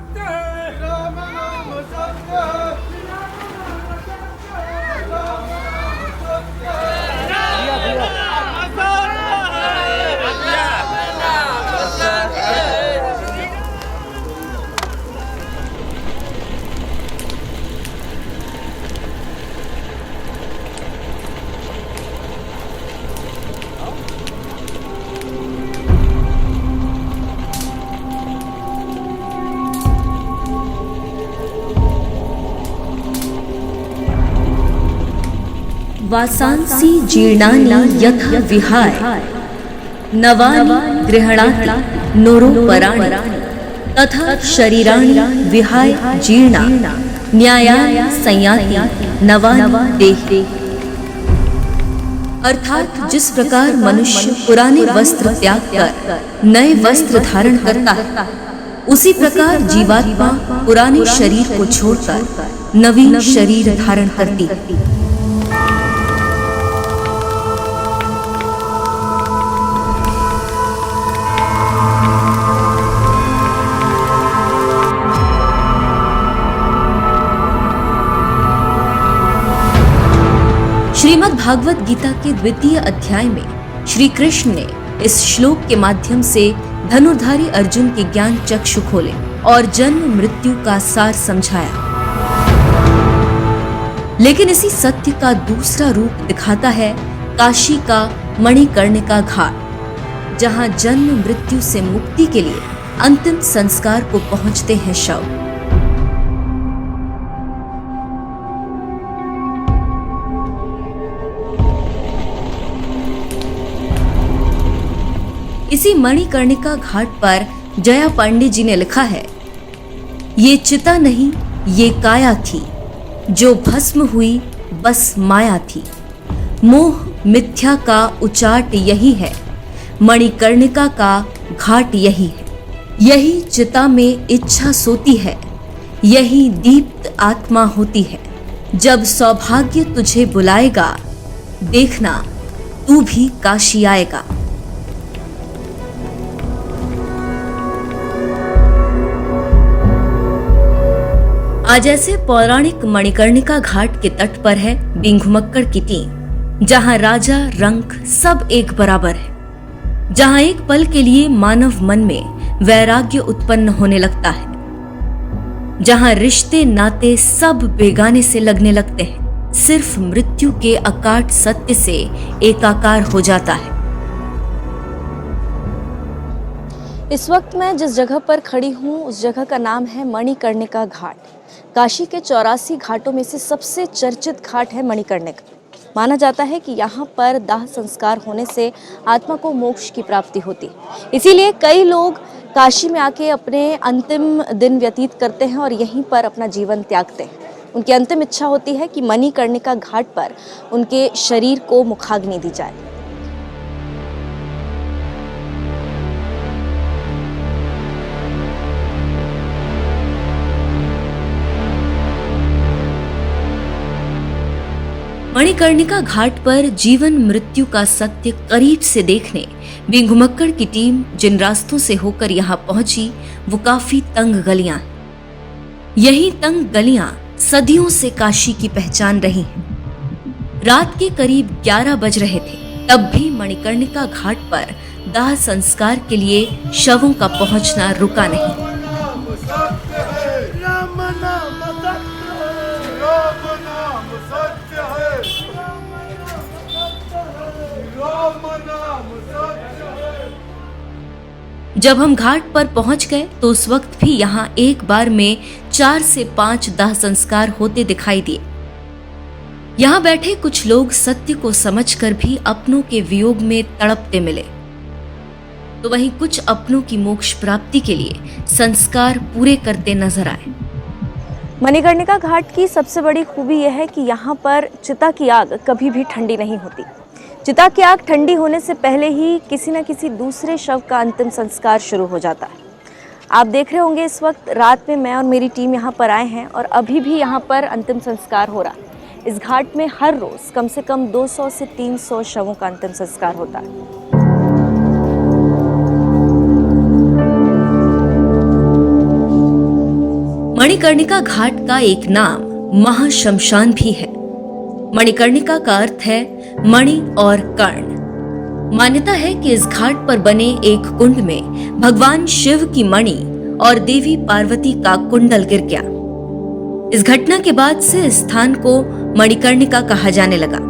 सत्य है, राम नाम सत्य है, राम नाम सत्य है, राम नाम सत्य है। वासांसि जीर्णानि यथा विहाय नवानि गृह्णाति नरोपराणि तथा शरीराणि विहाय जीर्णा न्यायानि संयाति नवानि देहि। अर्थात जिस प्रकार मनुष्य पुराने वस्त्र त्याग कर नए वस्त्र धारण करता है, उसी प्रकार जीवात्मा पुराने शरीर को छोड़कर नवीन शरीर धारण करती है। श्रीमद् भागवत गीता के द्वितीय अध्याय में श्री कृष्ण ने इस श्लोक के माध्यम से धनुर्धारी अर्जुन के ज्ञान चक्षु खोले और जन्म मृत्यु का सार समझाया। लेकिन इसी सत्य का दूसरा रूप दिखाता है काशी का मणिकर्णिका घाट, जहां जन्म मृत्यु से मुक्ति के लिए अंतिम संस्कार को पहुंचते हैं शव। इसी मणिकर्णिका घाट पर जया पांडे जी ने लिखा है, ये चिता नहीं ये काया थी, जो भस्म हुई बस माया थी। मोह मिथ्या का उचाट यही है, मणिकर्णिका का घाट यही है। यही चिता में इच्छा सोती है, यही दीप्त आत्मा होती है। जब सौभाग्य तुझे बुलाएगा, देखना तू भी काशी आएगा। आज ऐसे पौराणिक मणिकर्णिका घाट के तट पर है बिंघुमक्कड़ की टीम, जहां राजा रंक सब एक बराबर है, जहां एक पल के लिए मानव मन में वैराग्य उत्पन्न होने लगता है, जहां रिश्ते नाते सब बेगाने से लगने लगते हैं, सिर्फ मृत्यु के अकाट सत्य से एकाकार हो जाता है। इस वक्त मैं जिस जगह पर खड़ी हूँ उस जगह का नाम है मणिकर्णिका घाट। काशी के 84 घाटों में से सबसे चर्चित घाट है मणिकर्णिका। माना जाता है कि यहाँ पर दाह संस्कार होने से आत्मा को मोक्ष की प्राप्ति होती है। इसीलिए कई लोग काशी में आके अपने अंतिम दिन व्यतीत करते हैं और यहीं पर अपना जीवन त्यागते हैं। उनकी अंतिम इच्छा होती है कि मणिकर्णिका घाट पर उनके शरीर को मुखाग्नि दी जाए। मणिकर्णिका घाट पर जीवन मृत्यु का सत्य करीब से देखने बिंघुमक्कड़ की टीम जिन रास्तों से होकर यहाँ पहुंची, वो काफी तंग गलियां। यही तंग गलियां सदियों से काशी की पहचान रही हैं। रात के करीब 11 बज रहे थे, तब भी मणिकर्णिका घाट पर दाह संस्कार के लिए शवों का पहुंचना रुका नहीं। जब हम घाट पर पहुंच गए तो उस वक्त भी यहाँ एक बार में 4 से 5 दाह संस्कार होते दिखाई दिए। यहाँ बैठे कुछ लोग सत्य को समझकर भी अपनों के वियोग में तड़पते मिले, तो वहीं कुछ अपनों की मोक्ष प्राप्ति के लिए संस्कार पूरे करते नजर आए। मणिकर्णिका घाट की सबसे बड़ी खूबी यह है कि यहाँ पर चिता की आग कभी भी ठंडी नहीं होती। चिता की आग ठंडी होने से पहले ही किसी न किसी दूसरे शव का अंतिम संस्कार शुरू हो जाता है। आप देख रहे होंगे इस वक्त रात में मैं और मेरी टीम यहाँ पर आए हैं और अभी भी यहाँ पर अंतिम संस्कार हो रहा है। इस घाट में हर रोज कम से कम 200 से 300 शवों का अंतिम संस्कार होता है। मणिकर्णिका घाट का एक नाम महाशमशान भी है। मणिकर्णिका का अर्थ है मणि और कर्ण। मान्यता है कि इस घाट पर बने एक कुंड में भगवान शिव की मणि और देवी पार्वती का कुंडल गिर गया। इस घटना के बाद से इस स्थान को मणिकर्णिका कहा जाने लगा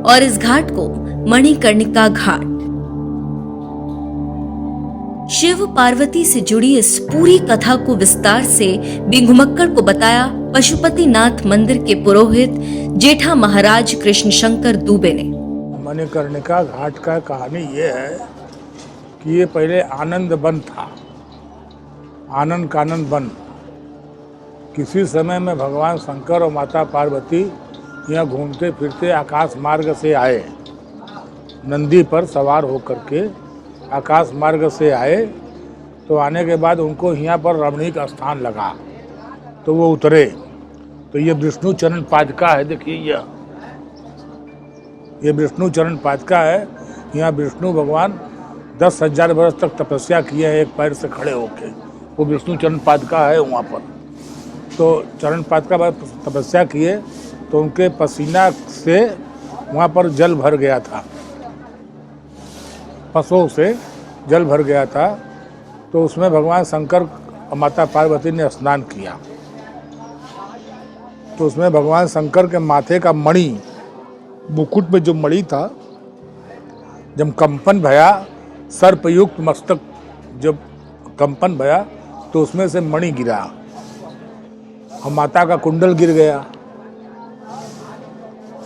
और इस घाट को मणिकर्णिका घाट। शिव पार्वती से जुड़ी इस पूरी कथा को विस्तार से बिंघुमक्कड़ को बताया पशुपतिनाथ मंदिर के पुरोहित जेठा महाराज कृष्ण शंकर दुबे ने। मणिकर्णिका घाट का कहानी ये है कि ये पहले आनंद वन था, आनंद कानन वन। किसी समय में भगवान शंकर और माता पार्वती यहाँ घूमते फिरते आकाश मार्ग से आए, नंदी पर सवार होकर के आकाश मार्ग से आए। तो आने के बाद उनको यहाँ पर रमणीक स्थान लगा तो वो उतरे। तो ये विष्णु चरण पादुका है, देखिए ये विष्णु चरण पादुका है। यहाँ विष्णु भगवान 10,000 वर्ष तक तपस्या किए हैं एक पैर से खड़े होके, वो विष्णु चरण पादुका है वहाँ पर। तो चरण पादुका पर तपस्या किए तो उनके पसीना से वहाँ पर जल भर गया था, पशुओं से जल भर गया था। तो उसमें भगवान शंकर और माता पार्वती ने स्नान किया। तो उसमें भगवान शंकर के माथे का मणि, मुकुट में जो मणि था, जब कंपन भया, सर्पयुक्त मस्तक जब कंपन भया तो उसमें से मणि गिरा और माता का कुंडल गिर गया।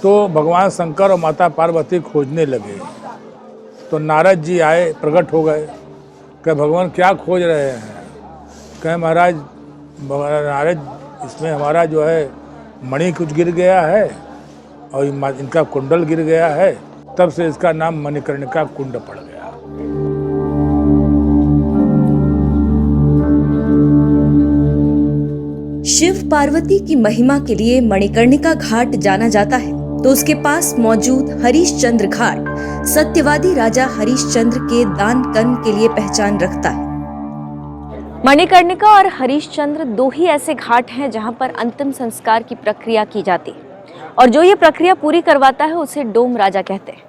तो भगवान शंकर और माता पार्वती खोजने लगे। तो नारद जी आए, प्रकट हो गए। कहे भगवान क्या खोज रहे हैं? कहे महाराज नारद, इसमें हमारा जो है मणि कुछ गिर गया है और इनका कुंडल गिर गया है। तब से इसका नाम मणिकर्णिका कुंड पड़ गया। शिव पार्वती की महिमा के लिए मणिकर्णिका घाट जाना जाता है, तो उसके पास मौजूद हरिश्चंद्र घाट सत्यवादी राजा हरिश्चंद्र के दान कर्म के लिए पहचान रखता है। मणिकर्णिका और हरिश्चंद्र दो ही ऐसे घाट हैं जहां पर अंतिम संस्कार की प्रक्रिया की जाती है, और जो ये प्रक्रिया पूरी करवाता है उसे डोम राजा कहते हैं।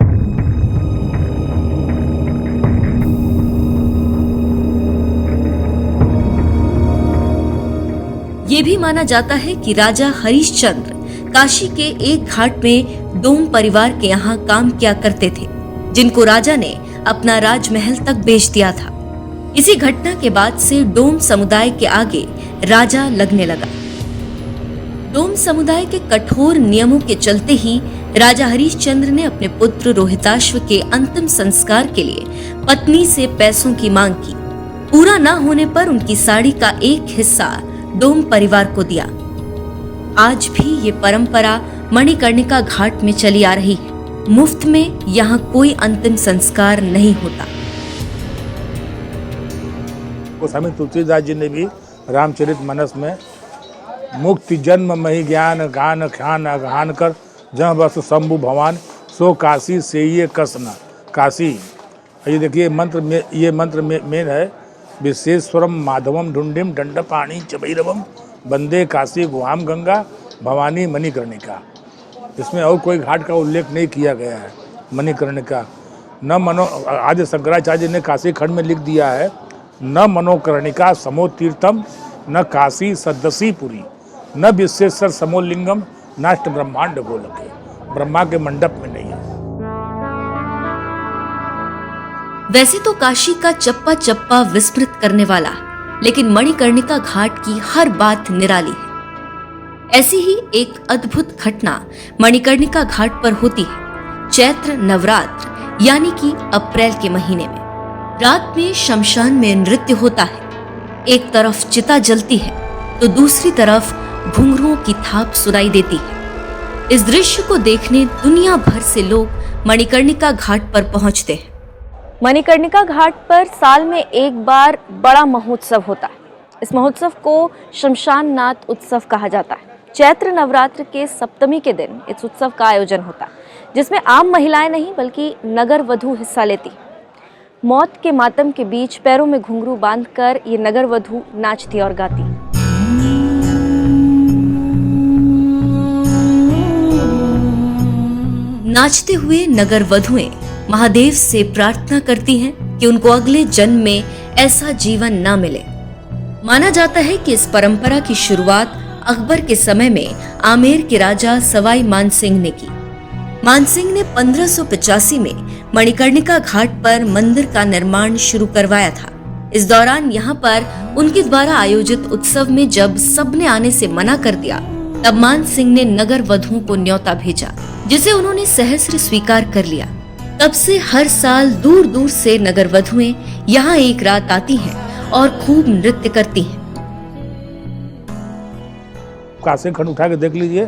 ये भी माना जाता है कि राजा हरिश्चंद्र काशी के एक घाट में डोम परिवार के यहाँ काम किया करते थे, जिनको राजा ने अपना राजमहल तक बेच दिया था। इसी घटना के बाद से डोम समुदाय के आगे राजा लगने लगा। डोम समुदाय के कठोर नियमों के चलते ही राजा हरिश्चंद्र ने अपने पुत्र रोहिताश्व के अंतिम संस्कार के लिए पत्नी से पैसों की मांग की। पूरा न होने पर उनकी साड़ी का एक हिस्सा डोम परिवार को दिया। आज भी ये परंपरा मणिकर्णिका घाट में चली आ रही है। मुफ्त में यहाँ कोई अंतिम संस्कार नहीं होता। गोस्वामी तुलसीदास जी ने भी रामचरितमानस में मुक्ति जन्म मही ज्ञान गान ख्यान अघान कर जहाँ बस शंभु भवान सो काशी से ये कसना काशी। ये देखिए मंत्र मेन है। विश्वेश्वरम माधवम ढूंढिम दंडपाणी चबैरवम वंदे काशी गुहाम गंगा भवानी मणिकर्णिका। इसमें और कोई घाट का उल्लेख नहीं किया गया है। मणिकर्णिका न मनो, आदि शंकराचार्य ने काशी खंड में लिख दिया है, न मनोकर्णिका समो तीर्थम न काशी सदसीपुरी न विश्वेश्वर समोलिंगम नाष्ट ब्रह्मांड गोलके। ब्रह्मा के मंडप में नहीं है। वैसे तो काशी का चप्पा चप्पा विस्मृत करने वाला, लेकिन मणिकर्णिका घाट की हर बात निराली है। ऐसी ही एक अद्भुत घटना मणिकर्णिका घाट पर होती है चैत्र नवरात्र यानी कि अप्रैल के महीने में। रात में शमशान में नृत्य होता है। एक तरफ चिता जलती है तो दूसरी तरफ घुंघरुओं की थाप सुनाई देती है। इस दृश्य को देखने दुनिया भर से लोग मणिकर्णिका घाट पर पहुंचते हैं। मणिकर्णिका घाट पर साल में एक बार बड़ा महोत्सव होता है। इस महोत्सव को शमशान नाथ उत्सव कहा जाता है। चैत्र नवरात्र के सप्तमी के दिन इस उत्सव का आयोजन होता है, जिसमें आम महिलाएं नहीं बल्कि नगर वधू हिस्सा लेती। मौत के मातम के बीच पैरों में घुंघरू बांधकर ये नगर वधू नाचती और गाती। नाचते हुए नगर वधुएं महादेव से प्रार्थना करती हैं कि उनको अगले जन्म में ऐसा जीवन ना मिले। माना जाता है कि इस परंपरा की शुरुआत अकबर के समय में आमेर के राजा सवाई मानसिंह ने की। मानसिंह ने 1585 में मणिकर्णिका घाट पर मंदिर का निर्माण शुरू करवाया था। इस दौरान यहाँ पर उनके द्वारा आयोजित उत्सव में जब सबने आने से मना कर दिया, तब मानसिंह ने नगर वधुओं को न्योता भेजा, जिसे उन्होंने सहर्ष स्वीकार कर लिया। तब से हर साल दूर दूर से नगर वधुएं यहाँ एक रात आती हैं और खूब नृत्य करती हैं। कासे खंड उठा के देख लीजिए,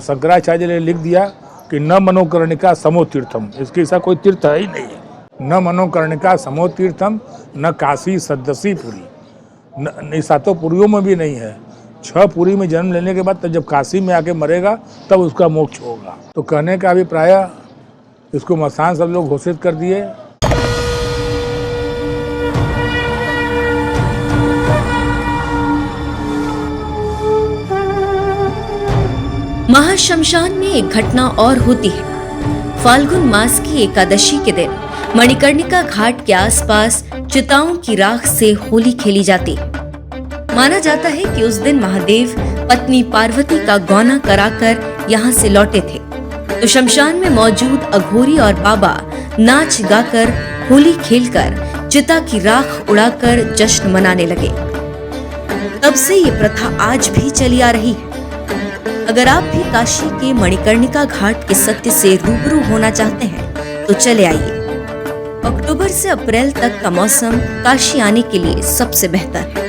शंकराचार्य ने लिख दिया कि न मनोकर्णिका समो तीर्थम, इसके ऐसा कोई तीर्थ है ही नहीं है। न मनोकर्णिका समो तीर्थम, न काशी सदसी पुरी, न सातों पुरियों में भी नहीं है। 6 पुरी में जन्म लेने के बाद तब जब काशी में आके मरेगा तब उसका मोक्ष होगा। तो कहने का अभिप्राय, इसको मसान सब लोग घोषित कर दिए। महाशमशान में एक घटना और होती है। फाल्गुन मास की एकादशी के दिन मणिकर्णिका घाट के आसपास चिताओं की राख से होली खेली जाती। माना जाता है कि उस दिन महादेव पत्नी पार्वती का गौना कराकर यहाँ से लौटे थे, तो शमशान में मौजूद अघोरी और बाबा नाच गाकर होली खेलकर चिता की राख उड़ाकर जश्न मनाने लगे। तब से ये प्रथा आज भी चली आ रही है। अगर आप भी काशी के मणिकर्णिका घाट के सत्य से रूबरू होना चाहते हैं तो चले आइए। अक्टूबर से अप्रैल तक का मौसम काशी आने के लिए सबसे बेहतर है।